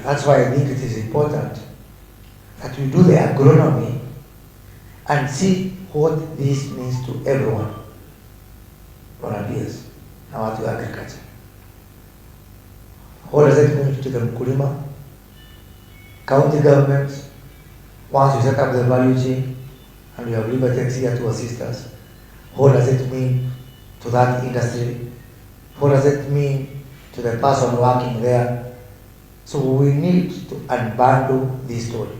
That's why I think it is important that we do the agronomy and see what this means to everyone. Volunteers na watu wa agriculture. What does it mean to the mkulima? County governments, once you set up the value chain and we have Libertex here to assist us, what does it mean to that industry? What does it mean to the person working there? So we need to unbundle this story.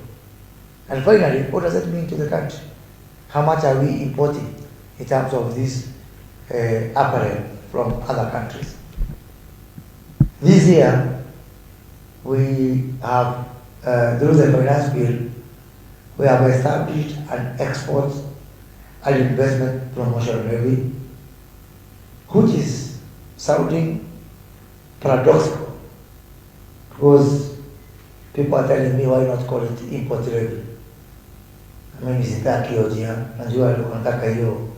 And finally, what does it mean to the country? How much are we importing in terms of this apparel from other countries? This year, we have, through the finance bill, we have established an export and investment promotion levy, which is sounding paradoxical, because people are telling me why not call it import levy. Mimi sitaki hiyo jina, najua wanataka hiyo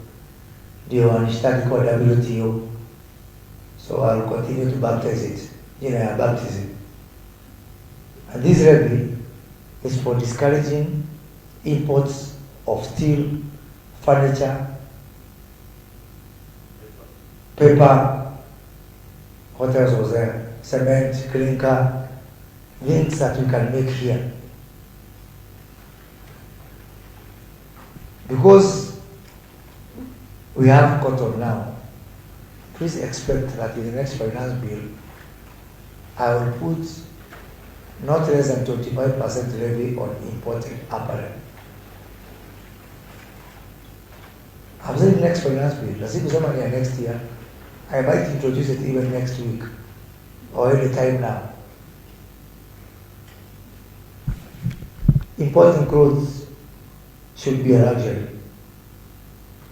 ndio wanishtaki kwa WTO, so I'll continue to baptize it, jina ya baptism. And this levy is for discouraging imports of steel, furniture, paper, what else was there? Cement, clinker, things that we can make here. Because we have cotton now, please expect that in the next finance bill, I will put not less than 25% levy on imported apparel. I've said next finance bill, next year, I might introduce it even next week or any time now. Importing clothes should be a luxury.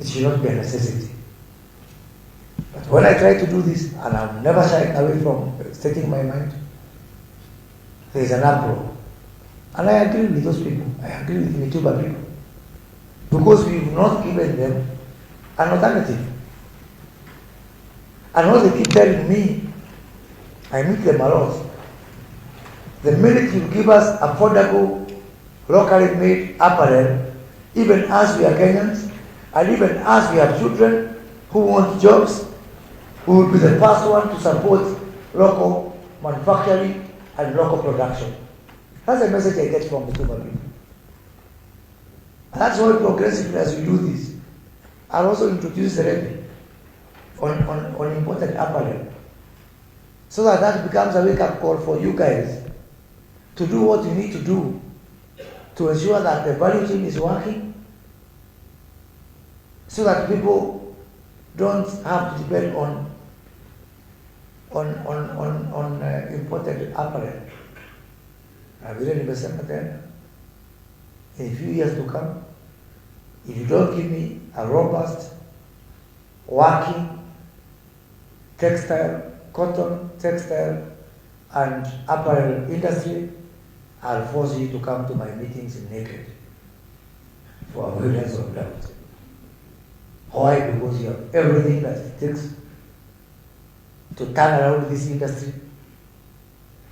It should not be a necessity. But when I try to do this, and I'm never shy away from stating my mind, there is an uproar. And I agree with those people. I agree with the Tuba people. Because we've not given them an alternative. And what they keep telling me, I meet them a lot. The minute you give us affordable, locally made apparel, even as we are Kenyans, and even as we have children who want jobs, we will be the first one to support local manufacturing and local production. That's the message I get from the Tuba people. And that's why progressively as we do this, I'll also introduce the levy on imported apparel, so that becomes a wake-up call for you guys to do what you need to do to ensure that the value chain is working, so that people don't have to depend on imported apparel. I've really invested then. In a few years to come, if you don't give me a robust, working textile, cotton, textile, and apparel industry, I'll force you to come to my meetings naked for avoidance of doubt. Why? Because you have everything that it takes to turn around this industry,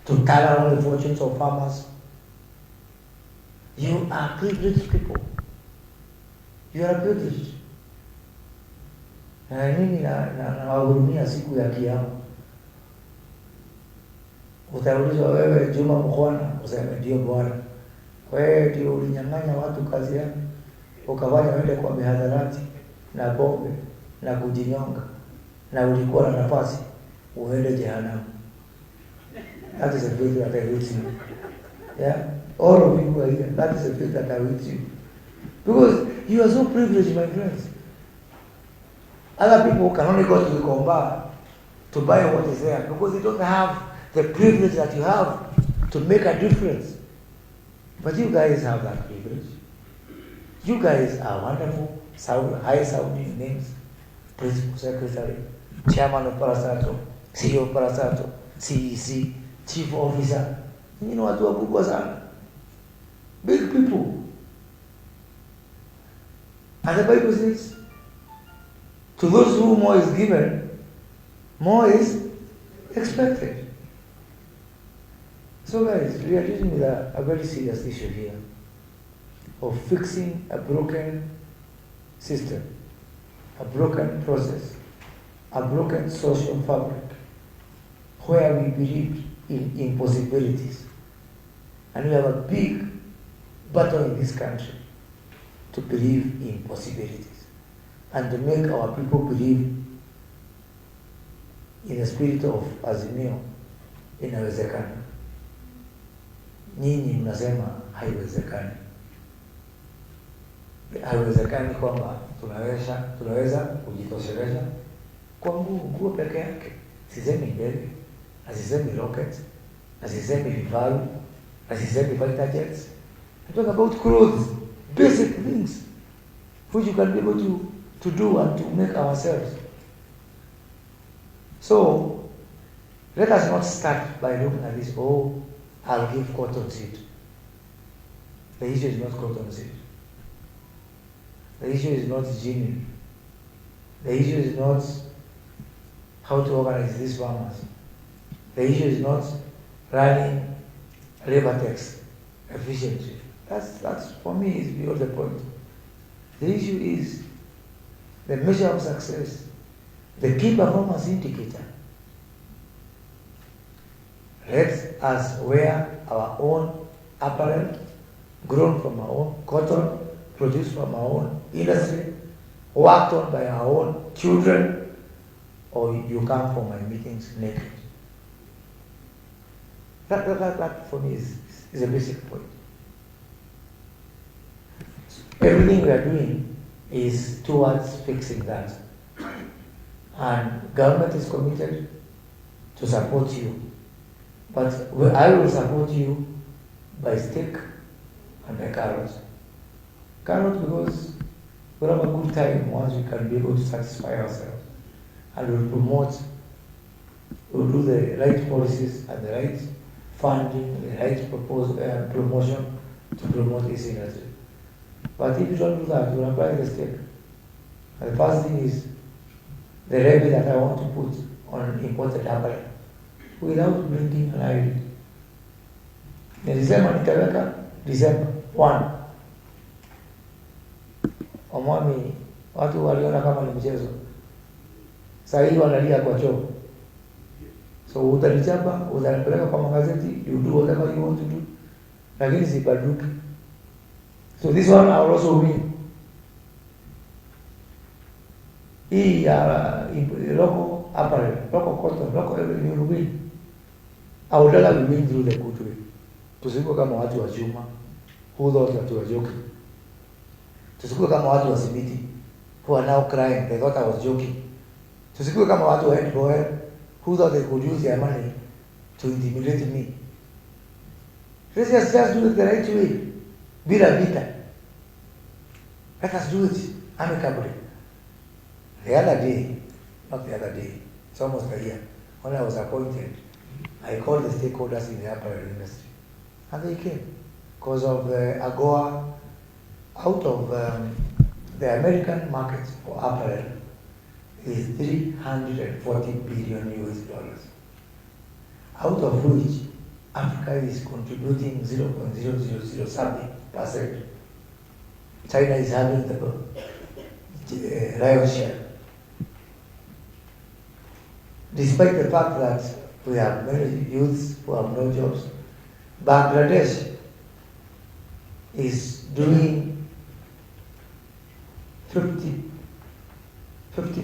to turn around the fortunes of farmers. You are privileged people. You are privileged. Na mimi nawahurumia siku ya Kiyama. Utaulizwa wewe Juma Mkhwana, useme ndio Bwana. Wewe ndio ulinyang'anya watu kazi yao, ukafanya wende kwa mihadharati na bombe na kujinyonga, na ulikuwa na nafasi uende jehanamu. That is a faith that I with you. Yeah? All of you who are here, that is a faith that I with you. Because you are so privileged, my friends. Other people can only go to the Komba to buy what is there because they don't have the privilege that you have to make a difference. But you guys have that privilege. You guys are wonderful, high-sounding names. Principal Secretary, Chairman of Parastato, CEO of Parastato, CEC, Chief Officer. You know what wakubwa sana. Big people. And the Bible says, to those whom more is given, more is expected. So guys, we are dealing with a very serious issue here of fixing a broken system, a broken process, a broken social fabric, where we believe in impossibilities. And we have a big battle in this country to believe in possibilities and to make our people believe in the spirit of Azimio, inawezekana. Nyinyi mnasema haiwezekani. Haiwezekani kwamba tunaweza kujitosheleza kwa nguo peke yake. Sisemi ndege, asisemi rockets, asisemi vifaru, asisemi fighter jets. I'm talking about clothes, basic things which you can be able to do and to make ourselves. So let us not start by looking at this, oh, I'll give cotton seed. The issue is not cotton seed. The issue is not genuine. The issue is not how to organize these farmers. The issue is not running labor tax efficiently. That's for me is beyond the point. The issue is the measure of success, the key performance indicator. Let us wear our own apparel, grown from our own cotton, produced from our own industry, worked on by our own children, or you come for my meetings naked. That for me is a basic point. Everything we are doing is towards fixing that. And government is committed to support you. But I will support you by stick and by carrot. Carrot because we'll have a good time once we can be able to satisfy ourselves. And we'll do the right policies and the right funding, the right promotion to promote this industry. But if you don't do that, you'll apply the stick. And the first thing is the levy that I want to put on imported apparel without blinking an eyelid. Nilisema nitaweka December 1. Omwami, watu waliona kama ni mchezo. Sasa hivi wanalia kwa choo. So utalichapa, utalipeleka kwa magazeti, you do whatever you want to do. Lakini sipaduki. So this one I will also win. Hii ya local apparel, local cotton, local everything will win. I would rather we win through the good way. Tusikuwe kama watu wa chuma, who thought that we were joking. Tusikuwe kama watu wa simiti, who are now crying, they thought I was joking. Tusikuwe kama watu wa handball, who thought they could use their money to intimidate me. Let's just do it the right way. Bila vita. Let us do it amicably. The other day, not the other day, it's almost a year, when I was appointed, I called the stakeholders in the apparel industry. And they came. Because of the AGOA, out of the American market for apparel is $340 billion US. Out of which Africa is contributing 0.000 something %. China is having the lion's share. Despite the fact that we have many youths who have no jobs, Bangladesh is doing $50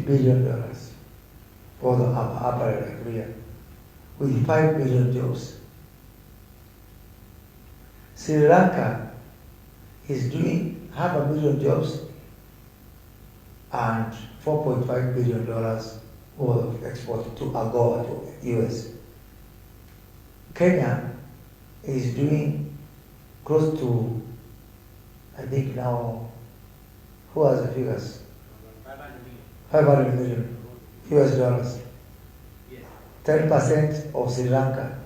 billion for the apparel every year, with 5 million jobs. Sri Lanka is doing 500,000 jobs and $4.5 billion worth of export to AGOA, to US. Kenya is doing close to, I think now, who has the figures? 500 million US dollars. 10% of Sri Lanka.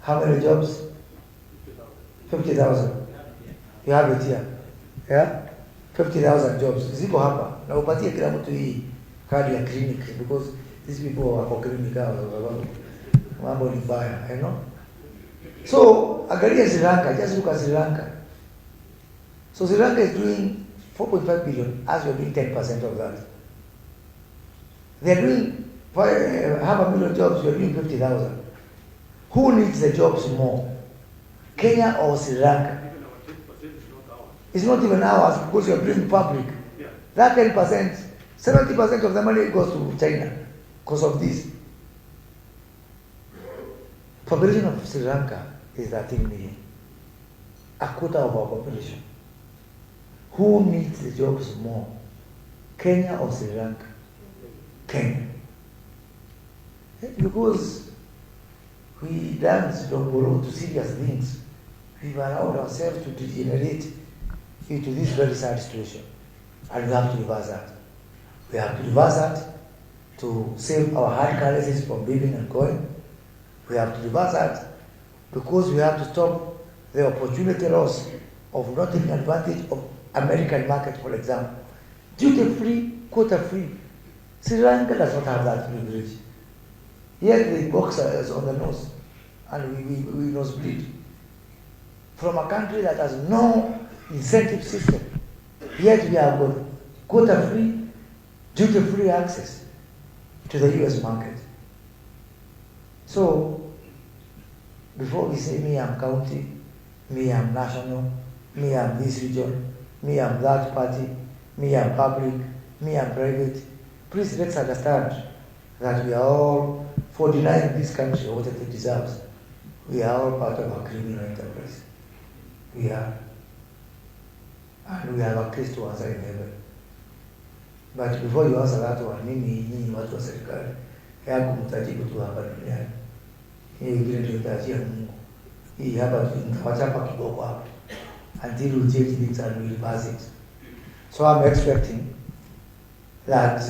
How many jobs? 50,000. You have it here. Yeah? 50,000 jobs. Ziko hapa. Na upatie kila mtu hii kadi ya clinic because these people wako clinic hao. Mambo ni mbaya, you know? So, angalia Sri Lanka, just look at Sri Lanka. So Sri Lanka is doing 4.5 billion as we are doing 10% of that. They are doing 500,000 jobs, we are doing 50,000. Who needs the jobs more? Kenya or Sri Lanka? It's not even ours because you are doing public. That 10%, 70% of the money goes to China because of this. Population of Sri Lanka is 13 million. A quarter of our population. Who needs the jobs more? Kenya or Sri Lanka? Kenya. Because we dance from borrow to serious things. We've allowed ourselves to degenerate into this very sad situation. And we have to reverse that. We have to reverse that to save our hard currencies from leaving and going. We have to reverse that because we have to stop the opportunity loss of not taking advantage of American market, for example. Duty-free, quota-free. Sri Lanka does not have that privilege. Yet the box is on the nose, and we nosebleed. From a country that has no incentive system, yet we have got quota-free, duty-free access to the US market. So, before we say me I'm county, me I'm national, me I'm this region, me I'm that party, me I'm public, me I'm private, please let's understand that we are all, for denying this country what it deserves, we are all part of a criminal enterprise. We are. And we have a case to answer in heaven. But before you answer that one, nyinyi watu wa serikali, yangu mtajibu tu hapa duniani. Hii ingine ndio itajia Mungu. Hii hapa nitawachapa kidogo hapa. Until we change things and we reverse it. So I'm expecting that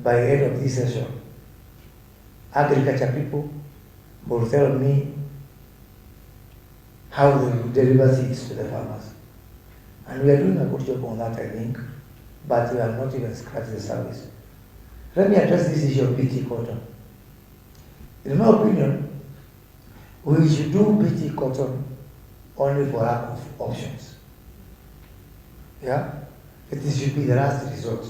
by the end of this session, agriculture people will tell me how they will deliver seeds to the farmers. And we are doing a good job on that, I think, but we have not even scratched the surface. Let me address this issue of BT cotton. In my opinion, we should do BT cotton only for lack of options. Yeah? It should be the last resort.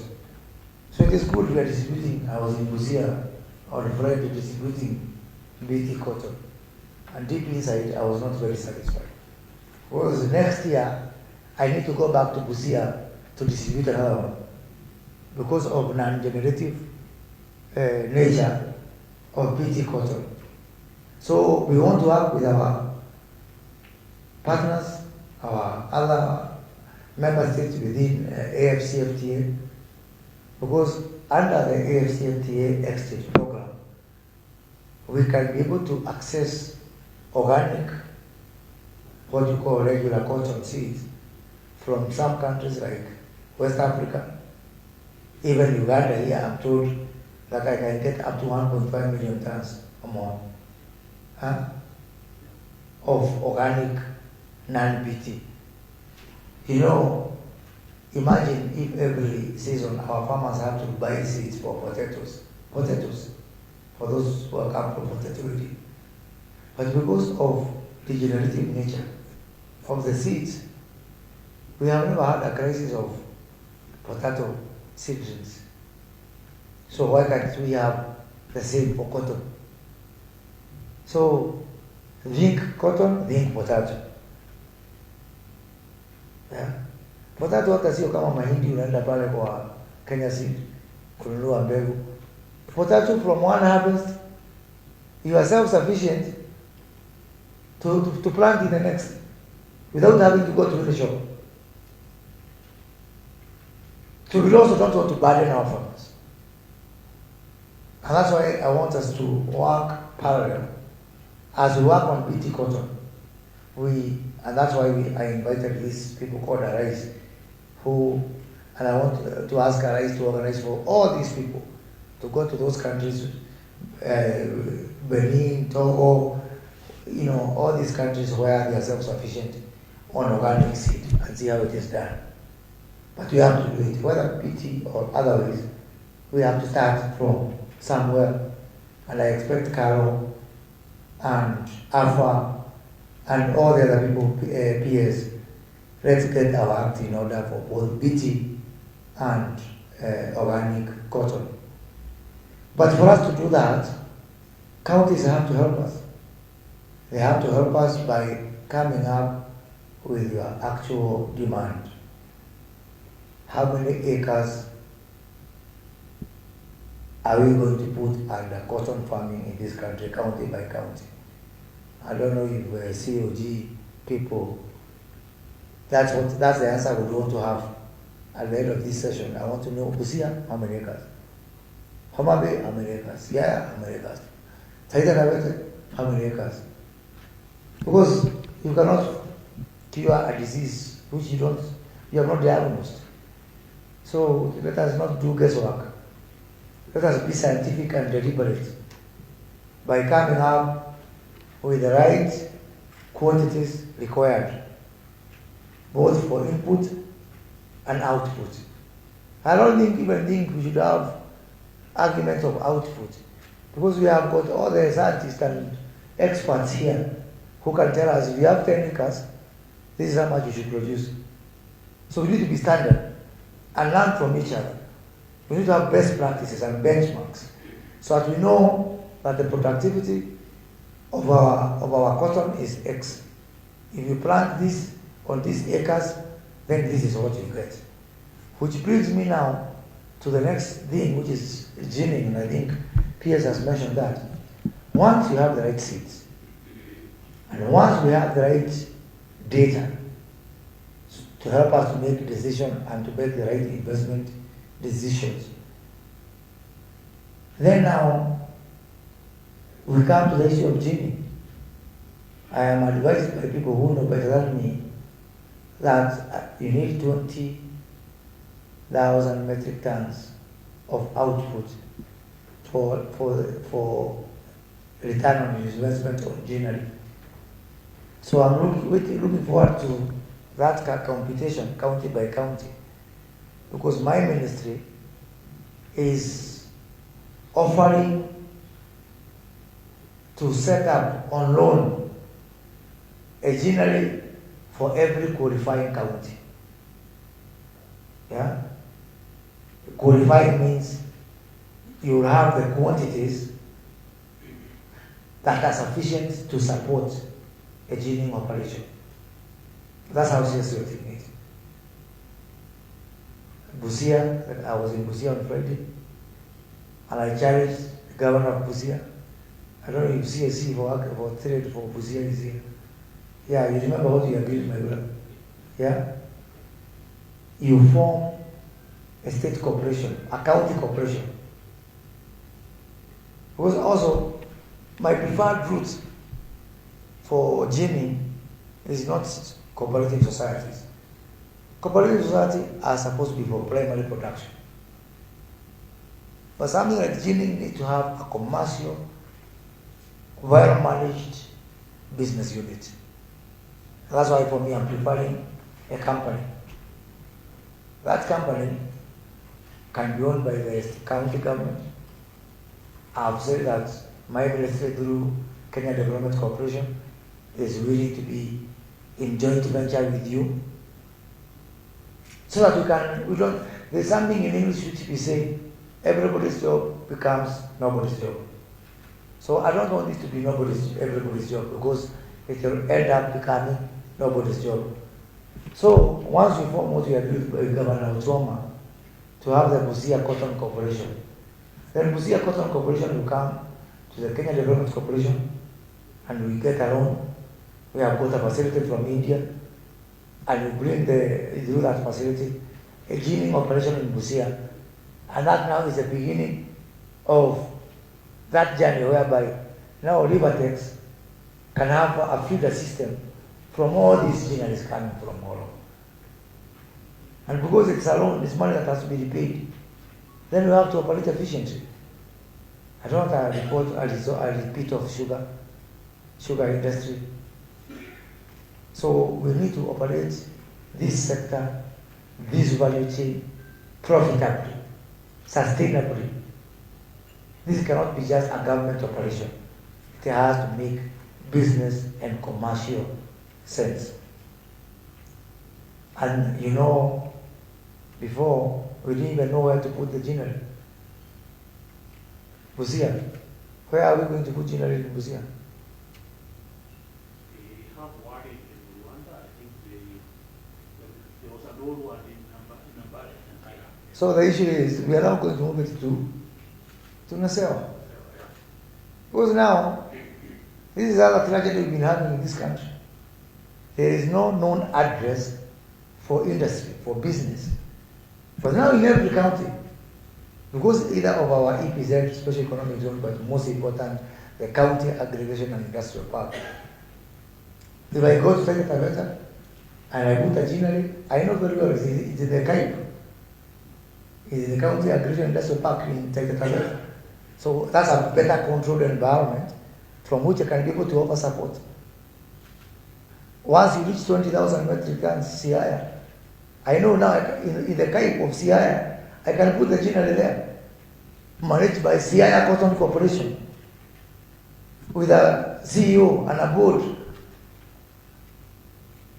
So it is good we are distributing. I was in Kuria on Friday distributing BT cotton. And deep inside, I was not very satisfied. Because next year, I need to go back to Busia to distribute another one because of non-generative nature of BT cotton. So we want to work with our partners, our other member states within AFCFTA, because under the AFCFTA exchange program, we can be able to access organic, what you call regular cotton seeds, from some countries like West Africa, even Uganda here, I'm told that I can get up to 1.5 million tons or more of organic non-BT. You know, imagine if every season our farmers have to buy seeds for potatoes, for those who are come from potato. But because of the degenerative nature of the seeds, we have never had a crisis of potato seedlings. So why can't we have the same for cotton? So think cotton, think potato. Yeah. Potato hata sio kama mahindi unaenda pale kwa Kenya Seed kununua mbegu. Potato from one harvest, you are self-sufficient to plant in the next without having to go to the shop. So we also don't want to burden our farmers. And that's why I want us to work parallel. As we work on BT cotton, and that's why I invited these people called Arise, and I want to ask Arise to organize for all these people to go to those countries, Benin, Togo, all these countries where they are self-sufficient on organic seed and see how it is done. But we have to do it, whether PT or otherwise, we have to start from somewhere. And I expect Carol and Alpha and all the other people, peers, let's get our act in order for both BT and organic cotton. But for us to do that, counties have to help us. They have to help us by coming up with your actual demand. How many acres are we going to put under cotton farming in this country, county by county? I don't know if we're COG people, that's the answer we want to have at the end of this session. I want to know, Busia, how many acres? Homa Bay, how many acres? Yeah, how many acres? Taita Navete, how many acres? Because you cannot cure a disease which you have not diagnosed. So let us not do guesswork. Let us be scientific and deliberate by coming up with the right quantities required, both for input and output. I don't even think we should have arguments of output, because we have got all the scientists and experts here who can tell us if you have 10 acres, this is how much you should produce. So we need to be standard and learn from each other. We need to have best practices and benchmarks so that we know that the productivity of our cotton is X. If you plant this on these acres, then this is what you get. Which brings me now to the next thing, which is ginning, and I think Piers has mentioned that. Once you have the right seeds, and once we have the right data to help us to make decisions and to make the right investment decisions, then now we come to the issue of ginning. I am advised by people who know better than me that you need 20,000 metric tons of output for return on investment on ginnery. So I'm looking forward to that computation, county by county, because my ministry is offering to set up on loan a ginnery for every qualifying county. Yeah? Qualifying means you will have the quantities that are sufficient to support a ginning operation. That's how seriously we're taking it. Busia, I was in Busia on Friday, and I challenged the governor of Busia. I don't know if CSC for trade for Busia is here. Yeah, you remember what you agreed, my brother? Yeah? You form a state corporation, a county corporation. Because also, my preferred route for ginning is not cooperative societies. Cooperative societies are supposed to be for primary production. But something like ginning needs to have a commercial, well-managed business unit. That's why for me I'm preparing a company. That company can be owned by the county government. I've said that my ministry through Kenya Development Corporation is willing to be in joint venture with you, so that there's something in English which we say, everybody's job becomes nobody's job. So I don't want this to be everybody's job, because it will end up becoming nobody's job. So once we form what we agreed with Governor Otoma to have the Busia Cotton Corporation, then Busia Cotton Corporation will come to the Kenya Development Corporation and we get a loan. We have got a facility from India, and we bring through that facility a ginning operation in Busia. And that now is the beginning of that journey whereby now Rivertex can have a feeder system from all these ginneries coming from all over. And because it's a loan, it's money that has to be repaid, then we have to operate efficiently. I don't want to report a repeat of sugar industry. So we need to operate this sector, this value chain, profitably, sustainably. This cannot be just a government operation. It has to make business and commercial sense. And you know, before, we didn't even know where to put the ginnery. Busia. Where are we going to put ginnery in Busia? They have one in Rwanda. I think there was an old one in Nambale and Thailand. So the issue is, we are now going to move it to Nasewa. Because now, this is another tragedy we've been having in this country. There is no known address for industry, for business. But now in every county, because either of our EPZ, Special Economic Zone, but most important, the County Aggregation and Industrial Park. If I go to Taita Taveta and I put a ginnery, I know very well it's in the CAIP. It's in the County Aggregation and Industrial Park in Taita Taveta. So that's a better controlled environment from which I can be able to offer support. Once you reach 20,000 metric tons CII, I know now in the CAIP of CII, I can put the ginnery there, managed by CII Cotton Corporation, with a CEO and a board,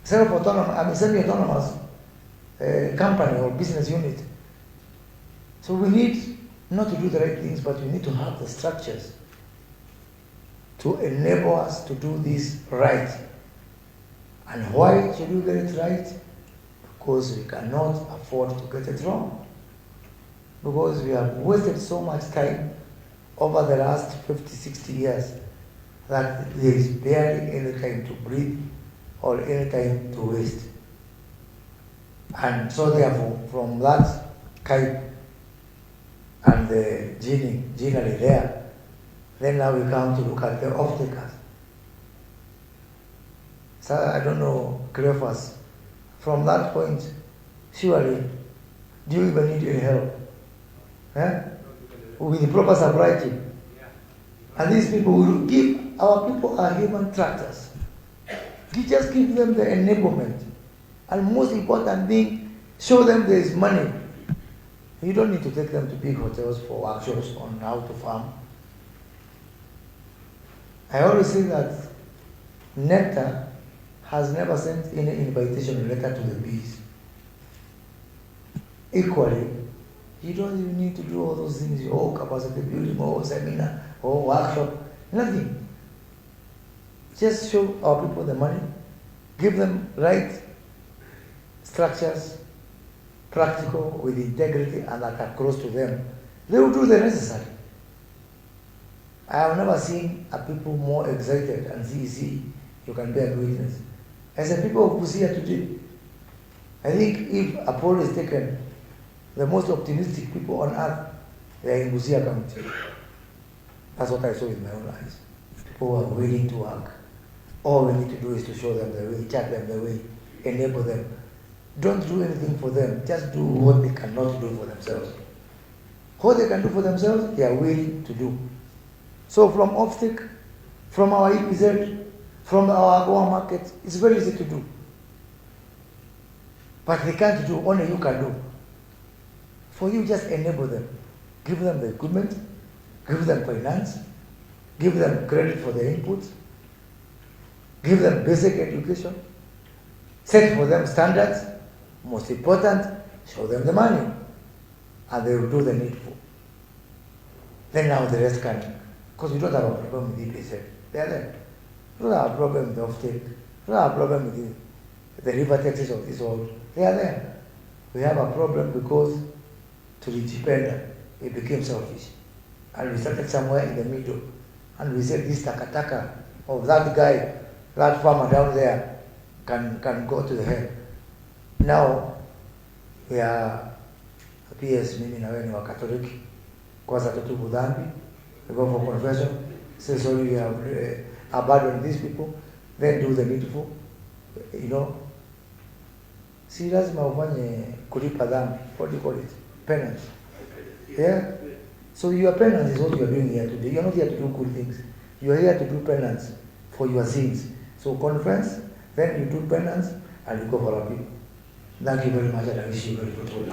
semi-autonomous company or business unit. So we need not to do the right things, but we need to have the structures to enable us to do this right. And why should we get it right? Because we cannot afford to get it wrong. Because we have wasted so much time over the last 50, 60 years that there is barely any time to breathe or any time to waste. And so therefore, from that type and the ginnery there, then now we come to look at the off-takers. So I don't know, Cleophas, from that point, surely, do you even need any help? With the proper supply chain. And these people will give, our people are human tractors. You just give them the enablement. And most important thing, show them there is money. You don't need to take them to big hotels for workshops on how to farm. I always say that Nectar has never sent any invitation letter to the bees. Equally, you don't even need to do all those things, capacity building, seminar, workshop, nothing. Just show our people the money, give them right structures, practical, with integrity, and that are close to them. They will do the necessary. I have never seen a people more excited, and see, you can bear witness. As the people of Busia today, I think if a poll is taken, the most optimistic people on earth, they are in Busia County. That's what I saw with my own eyes. People who are willing to work. All we need to do is to show them the way, chat them the way, enable them. Don't do anything for them. Just do what they cannot do for themselves. What they can do for themselves, they are willing to do. So from Optic, from our EPZ, from our Goa market, it's very easy to do. But they can't do, only you can do. For you, just enable them. Give them the equipment, give them finance, give them credit for their inputs, give them basic education, set for them standards, most important, show them the money, and they will do the needful. Then now the rest can, because we don't have a problem with EPZ. They are there. We don't have a problem with the offtake. We don't have a problem with the river taxes of this world. They are there. We have a problem because to the dependent, it became selfish. And we started somewhere in the middle. And we said this takataka of that guy, that farmer down there, can go to the head. Now, we are PS, mimi na wewe ni Wakatoliki. Kwanza tutubu dhambi, we go for confession, say sorry we have abandoned these people, then do the needful, Si lazima ufanye kulipa dhambi, what do you call it? Penance. Yeah? So your penance is what you are doing here today. You are not here to do good things. You are here to do penance for your sins. So confess, then you do penance, and you go for our people. Thank you very much, and I wish you very good.